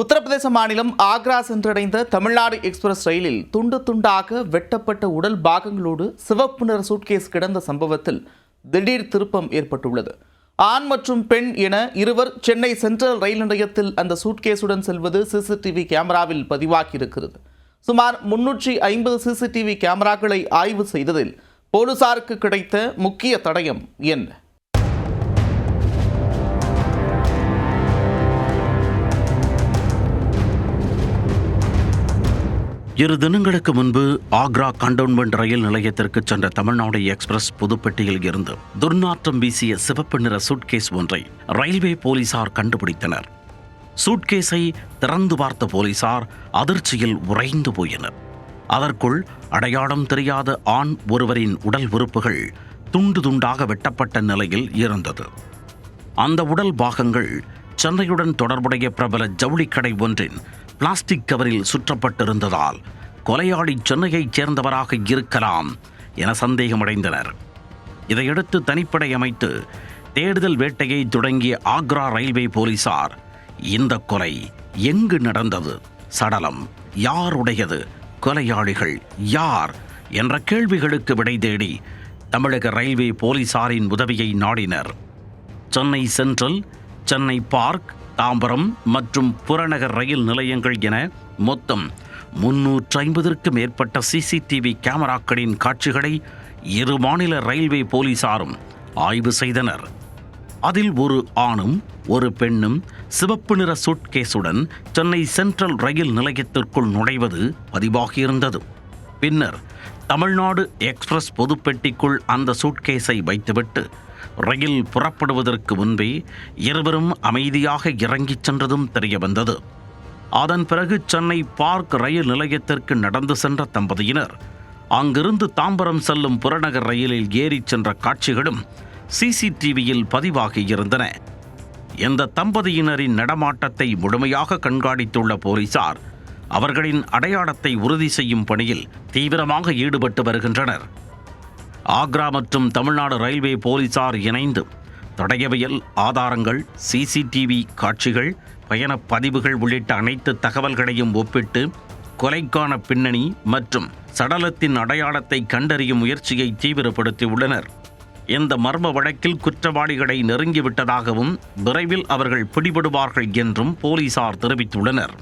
உத்தரப்பிரதேச மாநிலம் ஆக்ரா சென்றடைந்த தமிழ்நாடு எக்ஸ்பிரஸ் ரயிலில் துண்டு துண்டாக வெட்டப்பட்ட உடல் பாகங்களோடு சிவப்பு நிற சூட்கேஸ் கிடந்த சம்பவத்தில் திடீர் திருப்பம் ஏற்பட்டுள்ளது. ஆண் மற்றும் பெண் என இருவர் சென்னை சென்ட்ரல் ரயில் நிலையத்தில் அந்த சூட்கேஸுடன் செல்வது சிசிடிவி கேமராவில் பதிவாகியிருக்கிறது. சுமார் 350 சிசிடிவி கேமராக்களை ஆய்வு செய்ததில் போலீசாருக்கு கிடைத்த முக்கிய தடயம் என்ன? இரு தினங்களுக்கு முன்பு ஆக்ரா கண்டோன்மெண்ட் ரயில் நிலையத்திற்கு சென்ற தமிழ்நாடு எக்ஸ்பிரஸ் புதுப்பட்டியில் இருந்து துர்நாற்றம் வீசிய சிவப்பு நிற சூட்கேஸ் ஒன்றை ரயில்வே போலீசார் கண்டுபிடித்தனர். சூட்கேஸை திறந்து பார்த்த போலீசார் அதிர்ச்சியில் உறைந்து போயினர். அதற்குள் அடையாளம் தெரியாத ஆண் ஒருவரின் உடல் உறுப்புகள் துண்டு துண்டாக வெட்டப்பட்ட நிலையில் இருந்தது. அந்த உடல் பாகங்கள் சென்னையுடன் தொடர்புடைய பிரபல ஜவுளிக்கடை ஒன்றின் பிளாஸ்டிக் கவரில் சுற்றப்பட்டிருந்ததால் கொலையாளி சென்னையைச் சேர்ந்தவராக இருக்கலாம் என சந்தேகமடைந்தனர். இதையடுத்து தனிப்படை அமைத்து தேடுதல் வேட்டையை தொடங்கிய ஆக்ரா ரயில்வே போலீசார் இந்த கொலை எங்கு நடந்தது, சடலம் யாருடையது, கொலையாளிகள் யார் என்ற கேள்விகளுக்கு விடை தேடி தமிழக ரயில்வே போலீசாரின் உதவியை நாடினர். சென்னை சென்ட்ரல், சென்னை பார்க், தாம்பரம் மற்றும் புறநகர் ரயில் நிலையங்கள் என மொத்தம் 350க்கும் மேற்பட்ட சிசிடிவி கேமராக்களின் காட்சிகளை இரு மாநில ரயில்வே போலீசாரும் ஆய்வு செய்தனர். அதில் ஒரு ஆணும் ஒரு பெண்ணும் சிவப்பு நிற சூட்கேஸுடன் சென்னை சென்ட்ரல் ரயில் நிலையத்திற்குள் நுழைவது பதிவாகியிருந்தது. பின்னர் தமிழ்நாடு எக்ஸ்பிரஸ் பொதுப்பெட்டிக்குள் அந்த சூட்கேஸை வைத்துவிட்டு ரயில் புறப்படுவதற்கு முன்பே இருவரும் அமைதியாக இறங்கிச் சென்றதும் தெரியவந்தது. அதன் பிறகு சென்னை பார்க் ரயில் நிலையத்திற்கு நடந்து சென்ற தம்பதியினர் அங்கிருந்து தாம்பரம் செல்லும் புறநகர் ரயிலில் ஏறிச் சென்ற காட்சிகளும் சிசிடிவியில் பதிவாகியிருந்தன. இந்த தம்பதியினரின் நடமாட்டத்தை முழுமையாக கண்காணித்துள்ள போலீசார் அவர்களின் அடையாளத்தை உறுதி செய்யும் பணியில் தீவிரமாக ஈடுபட்டு வருகின்றனர். ஆக்ரா மற்றும் தமிழ்நாடு ரயில்வே போலீசார் இணைந்து தடயவியல் ஆதாரங்கள், சிசிடிவி காட்சிகள், பயணப் பதிவுகள் உள்ளிட்ட அனைத்து தகவல்களையும் ஒப்பிட்டு கொலைக்கான பின்னணி மற்றும் சடலத்தின் அடையாளத்தை கண்டறியும் முயற்சியை தீவிரப்படுத்தியுள்ளனர். இந்த மர்ம வழக்கில் குற்றவாளிகளை நெருங்கிவிட்டதாகவும் விரைவில் அவர்கள் பிடிபடுவார்கள் என்றும் போலீசார் தெரிவித்துள்ளனர்.